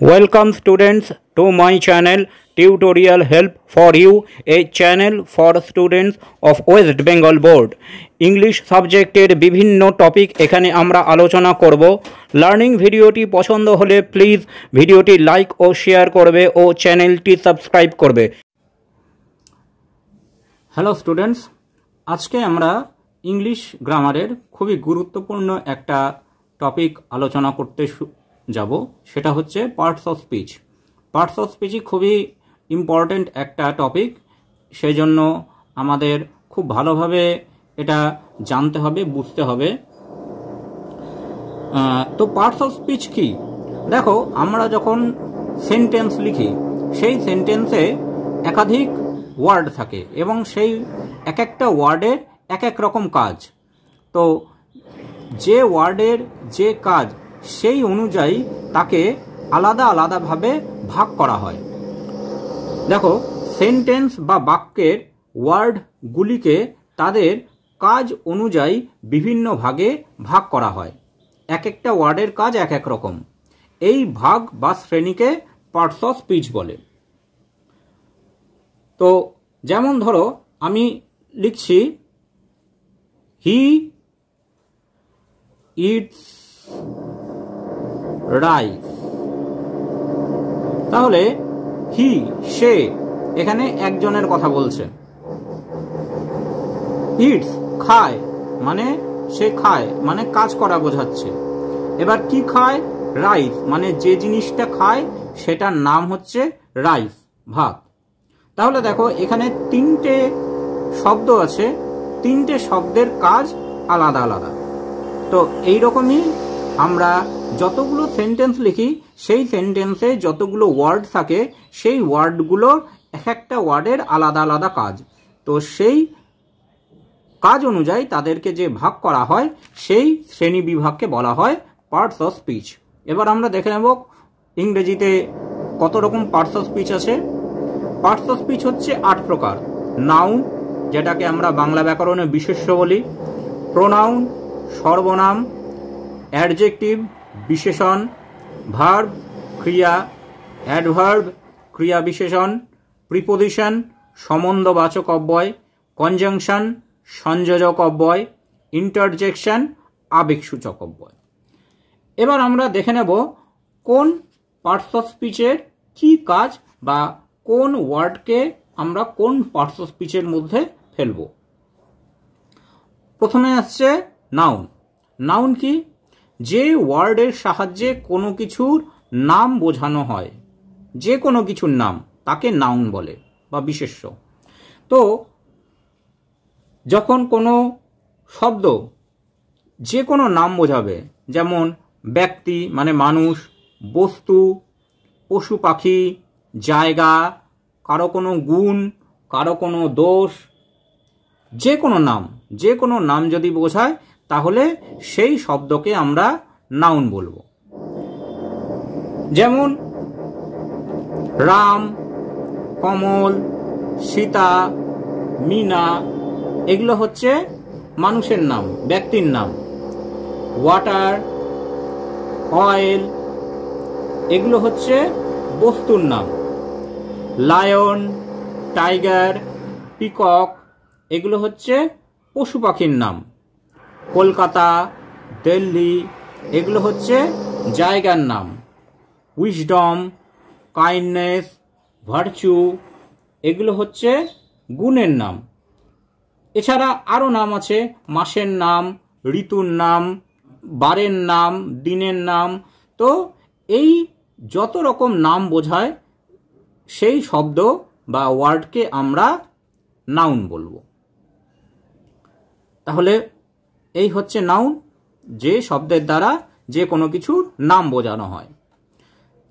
Welcome students to my channel Tutorial Help for You, a channel for students of West Bengal Board. English সাবজেক্টের বিভিন্ন topic এখানে আমরা আলোচনা করব। Learning ভিডিওটি পছন্দ হলে প্লিজ ভিডিওটি লাইক ও শেয়ার করবে ও চ্যানেলটি সাবস্ক্রাইব করবে। হ্যালো স্টুডেন্টস, আজকে আমরা ইংলিশ গ্রামারের খুবই গুরুত্বপূর্ণ একটা টপিক আলোচনা করতে যাব, সেটা হচ্ছে parts of speech. Parts of স্পিচই খুবই ইম্পর্ট্যান্ট একটা টপিক, সেই জন্য আমাদের খুব ভালোভাবে এটা জানতে হবে, বুঝতে হবে। তো পার্টস অফ স্পিচ কি? দেখো, আমরা যখন সেন্টেন্স লিখি সেই সেন্টেন্সে একাধিক ওয়ার্ড থাকে এবং সেই এক একটা ওয়ার্ডের এক এক রকম কাজ। তো যে ওয়ার্ডের যে কাজ সেই অনুযায়ী তাকে আলাদা আলাদাভাবে ভাগ করা হয়। দেখো, সেন্টেন্স বা বাক্যের ওয়ার্ডগুলিকে তাদের কাজ অনুযায়ী বিভিন্ন ভাগে ভাগ করা হয়। এক একটা ওয়ার্ডের কাজ এক এক রকম। এই ভাগ বা শ্রেণীকে পার্টস অফ স্পিচ বলে। তো যেমন ধরো, আমি লিখছি হি ইটস রাইস। তাহলে হি, সে, এখানে একজনের কথা বলছে। ইটস, খায়, মানে সে খায়, মানে কাজ করা বোঝাচ্ছে। এবার কি খায়? রাইস, মানে যে জিনিসটা খায় সেটার নাম হচ্ছে রাইস, ভাত। তাহলে দেখো, এখানে তিনটে শব্দ আছে, তিনটে শব্দের কাজ আলাদা আলাদা। তো এইরকমই আমরা যতগুলো সেন্টেন্স লিখি সেই সেন্টেন্সে যতগুলো ওয়ার্ড থাকে সেই ওয়ার্ডগুলোর এক একটা ওয়ার্ডের আলাদা আলাদা কাজ। তো সেই কাজ অনুযায়ী তাদেরকে যে ভাগ করা হয় সেই শ্রেণী বিভাগকে বলা হয় পার্টস অফ স্পিচ। এবার আমরা দেখে নেব ইংরেজিতে কত রকম পার্টস অফ স্পিচ আছে। পার্টস অফ স্পিচ হচ্ছে 8 প্রকার। নাউন, যেটাকে আমরা বাংলা ব্যাকরণে বিশেষ্য বলি। প্রোনাউন, সর্বনাম। অ্যাডজেক্টিভ, বিশেষণ। ভার্ব, ক্রিয়া। অ্যাডভার্ব, ক্রিয়া বিশেষণ। প্রিপোজিশন, সম্বন্ধবাচক অব্যয়। কনজাংশন, সংযোজক অব্যয়। ইন্টারজেকশন, আবেগসূচক অব্যয়। এবার আমরা দেখে নেব কোন পার্টস অফ স্পিচের কি কাজ বা কোন ওয়ার্ডকে আমরা কোন পার্টস অফ স্পিচের মধ্যে ফেলব। প্রথমে আসছে নাউন। নাউন কি? যে ওয়ার্ডের সাহায্যে কোনো কিছুর নাম বোঝানো হয়, যে কোনো কিছুর নাম, তাকে নাউন বলে বা বিশেষ্য। তো যখন কোনো শব্দ যে কোনো নাম বোঝাবে, যেমন ব্যক্তি মানে মানুষ, বস্তু, পশু পাখি, জায়গা, কারো কোনো গুণ, কারো কোনো দোষ, যে কোনো নাম যদি বোঝায় তাহলে সেই শব্দকে আমরা নাউন বলবো। যেমন রাম, কমল, সীতা, মিনা, এগুলো হচ্ছে মানুষের নাম, ব্যক্তির নাম। ওয়াটার, অয়েল, এগুলো হচ্ছে বস্তুর নাম। লায়ন, টাইগার, পিকক, এগুলো হচ্ছে পশু পাখির নাম। কলকাতা, দিল্লি, এগুলো হচ্ছে জায়গার নাম। উইজডম, কাইন্ডনেস, ভার্চু, এগুলো হচ্ছে গুণের নাম। এছাড়া আরও নাম আছে, মাসের নাম, ঋতুর নাম, বারের নাম, দিনের নাম। তো এই যত রকম নাম বোঝায় সেই শব্দ বা ওয়ার্ডকে আমরা নাউন বলবো। তাহলে এই হচ্ছে নাউন, যে শব্দের দ্বারা যে কোনো কিছুর নাম বোঝানো হয়।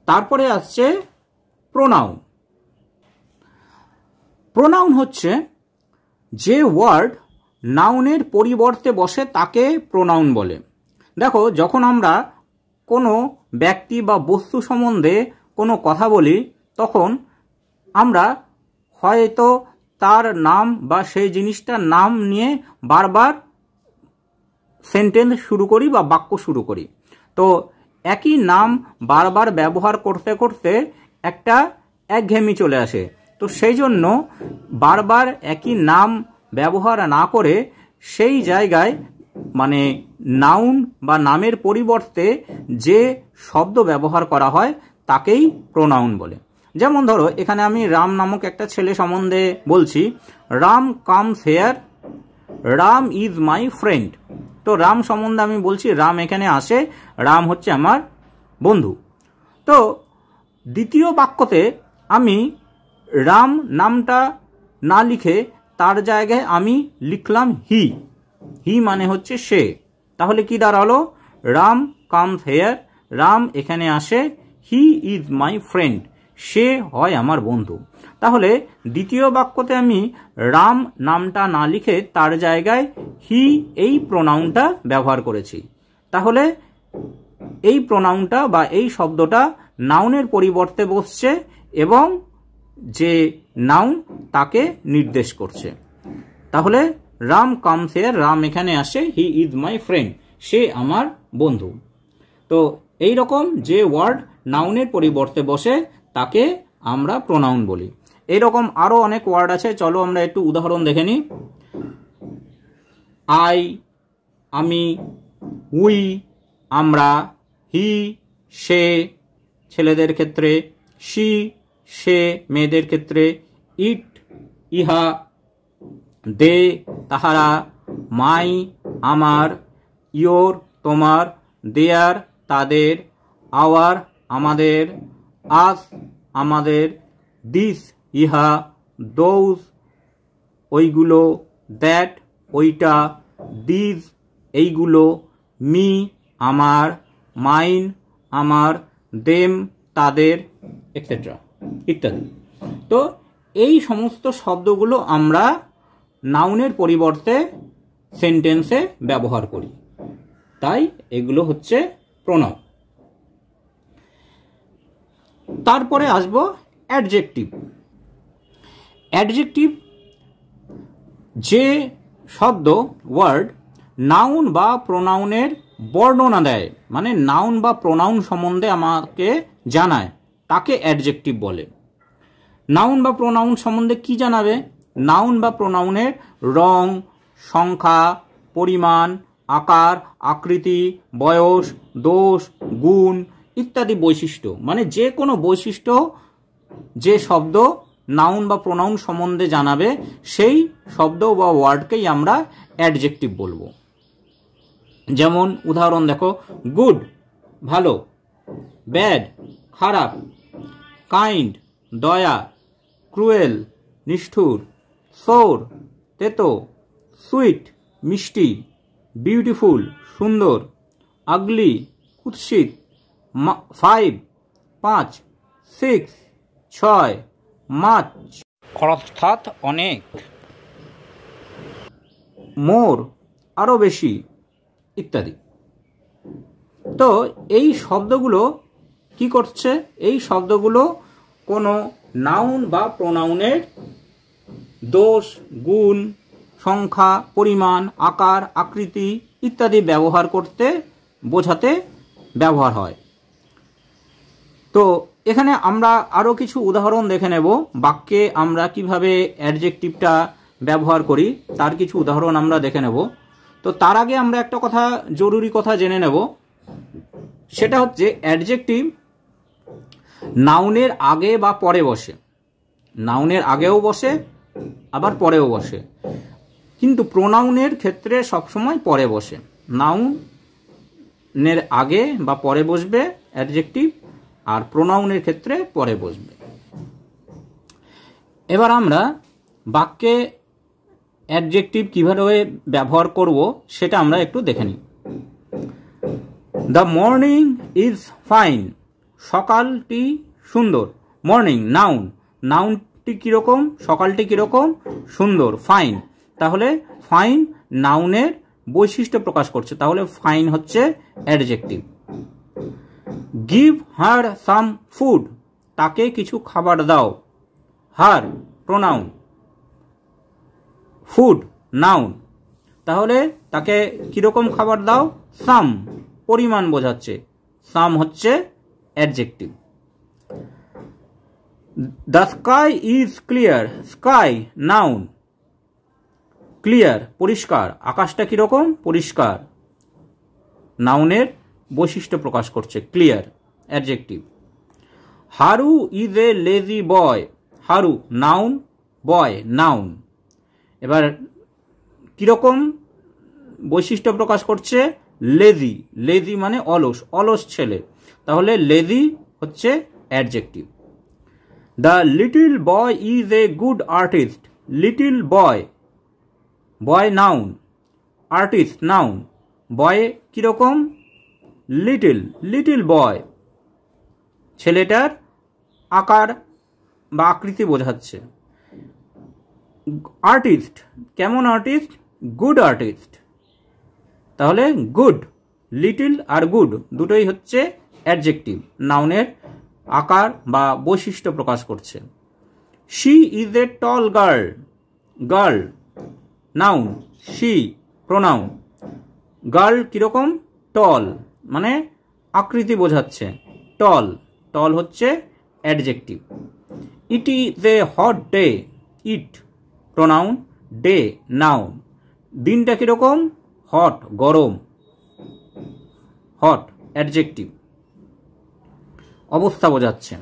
তারপরে আসছে প্রোনাউন। প্রোনাউন হচ্ছে যে ওয়ার্ড নাউনের পরিবর্তে বসে তাকে প্রোনাউন বলে। দেখো, যখন আমরা কোনো ব্যক্তি বা বস্তু সম্বন্ধে কোনো কথা বলি তখন আমরা হয়তো তার নাম বা সেই জিনিসটার নাম নিয়ে বারবার সেন্টেন্স শুরু করি বা বাক্য শুরু করি। তো একই নাম বারবার ব্যবহার করতে করতে একটা একঘেয়েমি চলে আসে। তো সেই জন্য বারবার একই নাম ব্যবহার না করে সেই জায়গায় মানে নাউন বা নামের পরিবর্তে যে শব্দ ব্যবহার করা হয় তাকেই প্রোনাউন বলে। যেমন ধরো এখানে আমি রাম নামক একটা ছেলে সম্বন্ধে বলছি, Ram comes hair, Ram is my friend. তো রাম সম্বন্ধে আমি বলছি রাম এখানে আসে, রাম হচ্ছে আমার বন্ধু। তো দ্বিতীয় বাক্যতে আমি রাম নামটা না লিখে তার জায়গায় আমি লিখলাম হি। হি মানে হচ্ছে সে। তাহলে কি দাঁড়ালো? রাম কামস হেয়ার, রাম এখানে আসে, হি ইজ মাই ফ্রেন্ড, সে হয় আমার বন্ধু। তাহলে দ্বিতীয় বাক্যতে আমি রাম নামটা না লিখে তার জায়গায় হি এই প্রোনাউনটা ব্যবহার করেছি। তাহলে এই প্রোনাউনটা বা এই শব্দটা নাউনের পরিবর্তে বসছে এবং যে নাউন তাকে নির্দেশ করছে। তাহলে রাম কামস হিয়ার, রাম এখানে আসে, হি ইজ মাই ফ্রেন্ড, সে আমার বন্ধু। তো এই রকম যে ওয়ার্ড নাউনের পরিবর্তে বসে তাকে আমরা প্রোনাউন বলি। এইরকম আরো অনেক ওয়ার্ড আছে, চলো আমরা একটু উদাহরণ দেখে নিই। আই আমি, উই আমরা, হি সে ছেলেদের ক্ষেত্রে, শি সে মেয়েদের ক্ষেত্রে, ইট ইহা, দে তাহারা, মাই আমার, ইয়োর তোমার, দেয়ার তাদের, আওয়ার আমাদের, আস আমাদের, দিস ইহা, দোজ ওইগুলো, দ্যাট ওইটা, দিজ এইগুলো, মি আমার, মাইন আমার, দেম তাদের, এক্সেট্রা ইত্যাদি। তো এই সমস্ত শব্দগুলো আমরা নাউনের পরিবর্তে সেন্টেন্সে ব্যবহার করি, তাই এগুলো হচ্ছে প্রোনাউন। তারপরে আসবো অ্যাডজেক্টিভ। অ্যাডজেক্টিভ যে শব্দ ওয়ার্ড নাউন বা প্রোনাউনের বর্ণনা দেয়, মানে নাউন বা প্রোনাউন সম্বন্ধে আমাকে জানায়, তাকে অ্যাডজেক্টিভ বলে। নাউন বা প্রোনাউন সম্বন্ধে কি জানাবে? নাউন বা প্রোনাউনের রং, সংখ্যা, পরিমাণ, আকার, আকৃতি, বয়স, দোষ, গুণ ইত্যাদি বৈশিষ্ট্য, মানে যে কোনো বৈশিষ্ট্য যে শব্দ নাউন বা প্রোনাউন সম্বন্ধে জানাবে সেই শব্দ বা ওয়ার্ডকেই আমরা অ্যাডজেক্টিভ বলবো। যেমন উদাহরণ দেখো, গুড ভালো, ব্যাড খারাপ, কাইন্ড দয়া, ক্রুয়েল নিষ্ঠুর, সোর তেতো, সুইট মিষ্টি, বিউটিফুল সুন্দর, আগলি কুৎসিত, 5 5, 6 6, মাচ অর্থাৎ অনেক, মোর আরো বেশি ইত্যাদি। তো এই শব্দগুলো কি করছে? এই শব্দগুলো কোনো নাউন বা প্রোনাউনের দোষ, গুণ, সংখ্যা, পরিমাণ, আকার, আকৃতি ইত্যাদি ব্যবহার করতে বোঝাতে ব্যবহার হয়। তো এখানে আমরা আরো কিছু উদাহরণ দেখে নেব, বাক্যে আমরা কিভাবে অ্যাডজেক্টিভটা ব্যবহার করি তার কিছু উদাহরণ আমরা দেখে নেব। তো তার আগে আমরা একটা কথা, জরুরি কথা জেনে নেব, সেটা হচ্ছে অ্যাডজেক্টিভ নাউনের আগে বা পরে বসে। নাউনের আগেও বসে আবার পরেও বসে, কিন্তু প্রোনাউনের ক্ষেত্রে সবসময় পরে বসে। নাউনের আগে বা পরে বসবে অ্যাডজেক্টিভ, আর প্রোনাউনের ক্ষেত্রে পরে বসবে। এবার আমরা বাক্যে অ্যাডজেক্টিভ কিভাবে ব্যবহার করব সেটা আমরা একটু দেখে নিই। দ্য মর্নিং ইজ ফাইন, সকালটি সুন্দর। মর্নিং নাউন, নাউনটি কিরকম, সকালটি কিরকম, সুন্দর, ফাইন। তাহলে ফাইন নাউনের বৈশিষ্ট্য প্রকাশ করছে, তাহলে ফাইন হচ্ছে adjective. Give her some food, তাকে কিছু খাবার দাও। হার প্রোনাউন, ফুড নাউন, তাহলে তাকে কিরকম খাবার দাও? সাম পরিমাণ বোঝাচ্ছে, সাম হচ্ছে adjective. The sky is clear, sky noun, clear পরিষ্কার, আকাশটা কিরকম পরিষ্কার, নাউনের বৈশিষ্ট্য প্রকাশ করছে, clear adjective. Haru is a lazy boy, Haru noun, boy noun. এবার কিরকম বৈশিষ্ট্য প্রকাশ করছে, লেজি, লেজি মানে অলস, অলস ছেলে, তাহলে লেজি হচ্ছে adjective. The little boy is a good artist, little boy, boy noun, artist noun, boy কিরকম লিটল, লিটল বয় ছেলেটার আকার বা আকৃতি বোঝাচ্ছে। আর্টিস্ট কেমন আর্টিস্ট, গুড আর্টিস্ট, তাহলে গুড, লিটল আর গুড দুটোই হচ্ছে অ্যাডজেক্টিভ, নাউনের আকার বা বৈশিষ্ট্য প্রকাশ করছে। She is a ton girl, girl noun, she pronoun, girl কিরকম টল মানে আকৃতি বোঝাচ্ছে, টল, টল হচ্ছে adjective. It is a hot day, it pronoun, day noun, দিনটা কিরকম হট গরম, হট অ্যাডজেক্টিভ, অবস্থা বোঝাচ্ছে।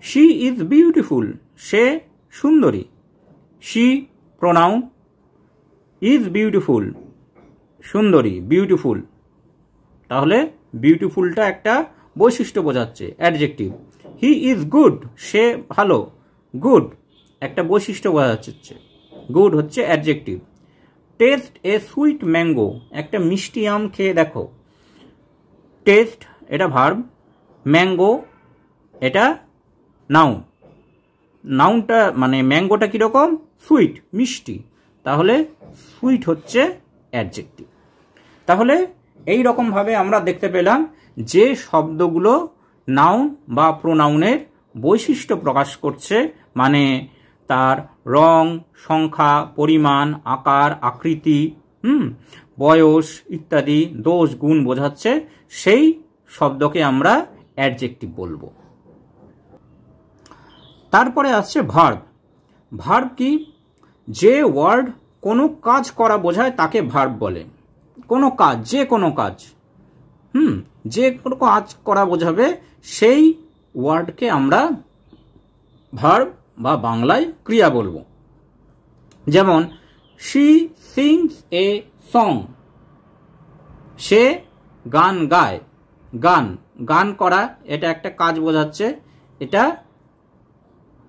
শি ইজ বিউটিফুল, সে সুন্দরী, শি প্রোনাউন, ইজ বিউটিফুল সুন্দরী, বিউটিফুল, তাহলে বিউটিফুলটা একটা বৈশিষ্ট্য বোঝাচ্ছে, অ্যাডজেক্টিভ। হি ইজ গুড, সে ভালো, গুড একটা বৈশিষ্ট্য বোঝাচ্ছে, গুড হচ্ছে adjective. Test a sweet mango, একটা মিষ্টি আম খেয়ে দেখো, টেস্ট এটা ভার্ব, ম্যাঙ্গো এটা নাউন, নাউনটা মানে ম্যাঙ্গোটা কিরকম সুইট মিষ্টি, তাহলে সুইট হচ্ছে অ্যাডজেক্টিভ। তাহলে এই রকমভাবে আমরা দেখতে পেলাম যে শব্দগুলো নাউন বা প্রোনাউনের বৈশিষ্ট্য প্রকাশ করছে, মানে তার রং, সংখ্যা, পরিমাণ, আকার, আকৃতি, বয়স ইত্যাদি দোষ গুণ বোঝাচ্ছে, সেই শব্দকে আমরা অ্যাডজেক্টিভ বলবো। তারপরে আসছে ভার্ব। ভার্ব কি, যে ওয়ার্ড কোনো কাজ করা বোঝায় তাকে ভার্ব বলে। কোনো কাজ, যে কোনো কাজ, যে কোনো কাজ করা বোঝাবে সেই ওয়ার্ডকে আমরা ভার্ব বা বাংলায় ক্রিয়া বলবো। যেমন শি সিংস এ সং, সে গান গায়, গান, গান করা এটা একটা কাজ বোঝাচ্ছে, এটা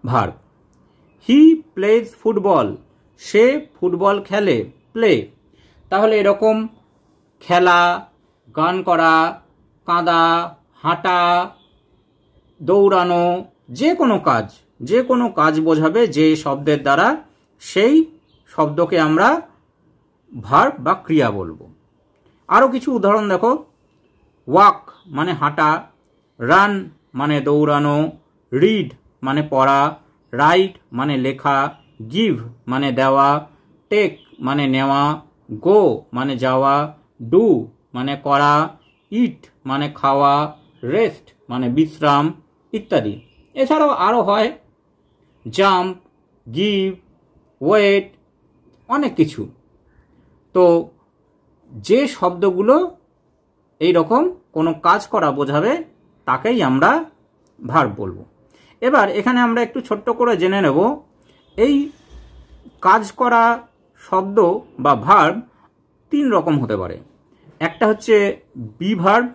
ভার্ব। হি প্লেজ ফুটবল, সে ফুটবল খেলে, প্লে, তাহলে এরকম খেলা, গান করা, কাঁদা, হাঁটা, দৌড়ানো, যে কোনো কাজ, যে কোনো কাজ বোঝাবে যে শব্দের দ্বারা, সেই শব্দকে আমরা ভার্ব বা ক্রিয়া বলবো। আরও কিছু উদাহরণ দেখো, ওয়াক মানে হাঁটা, রান মানে দৌড়ানো, রিড মানে পড়া, রাইট মানে লেখা, গিভ মানে দেওয়া, টেক মানে নেওয়া, গো মানে যাওয়া, ডু মানে করা, ইট মানে খাওয়া, রেস্ট মানে বিশ্রাম ইত্যাদি। এছাড়াও আরও হয় জাম্প, গিভ, ওয়েট, অনেক কিছু। তো যে শব্দগুলো এই রকম কোনো কাজ করা বোঝাবে তাকেই আমরা ভার্ব বলবো। এবার এখানে আমরা একটু ছোট্ট করে জেনে নেব, এই কাজ করা শব্দ বা ভার্ব তিন রকম হতে পারে। একটা হচ্ছে বি ভার্ব।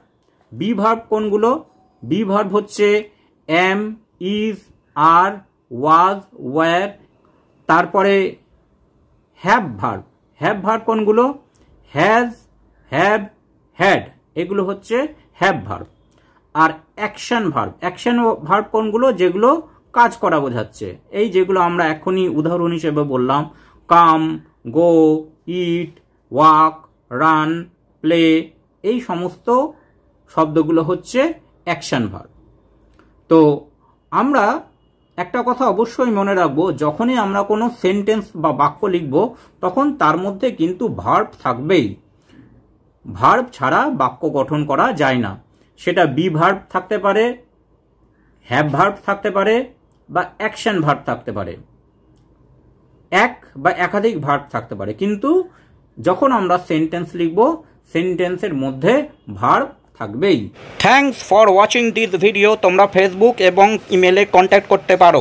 বি ভার্ব কোনগুলো? বি ভার্ব হচ্ছে am, is, are, was, were. তারপরে হ্যাভ ভার্ব। হ্যাভ ভার্ব কোনগুলো? হ্যাজ, হ্যাভ, হ্যাড, এগুলো হচ্ছে হ্যাভ ভার্ব। আর অ্যাকশন ভার্ব। অ্যাকশন ভার্ব কোনগুলো? যেগুলো কাজ করা বোঝাচ্ছে। এই যেগুলো আমরা এখনই উদাহরণ হিসেবে বললাম, কাম, গো, ইট, ওয়াক, রান, প্লে, এই সমস্ত শব্দগুলো হচ্ছে অ্যাকশন ভার্ব। তো আমরা একটা কথা অবশ্যই মনে রাখবো, যখনই আমরা কোনো সেন্টেন্স বা বাক্য লিখব তখন তার মধ্যে কিন্তু ভার্ব থাকবেই। ভার্ব ছাড়া বাক্য গঠন করা যায় না। সেটা বি ভার্ব থাকতে পারে, হ্যাভ ভার্ব থাকতে পারে বা অ্যাকশন ভার্ব থাকতে পারে, এক বা একাধিক ভার্ব থাকতে পারে। কিন্তু যখন আমরা সেন্টেন্স লিখব সেন্টেন্সের মধ্যে ভার্ব থাকবেই। Thanks for watching this video. তোমরা ফেসবুক এবং ইমেলে কন্ট্যাক্ট করতে পারো।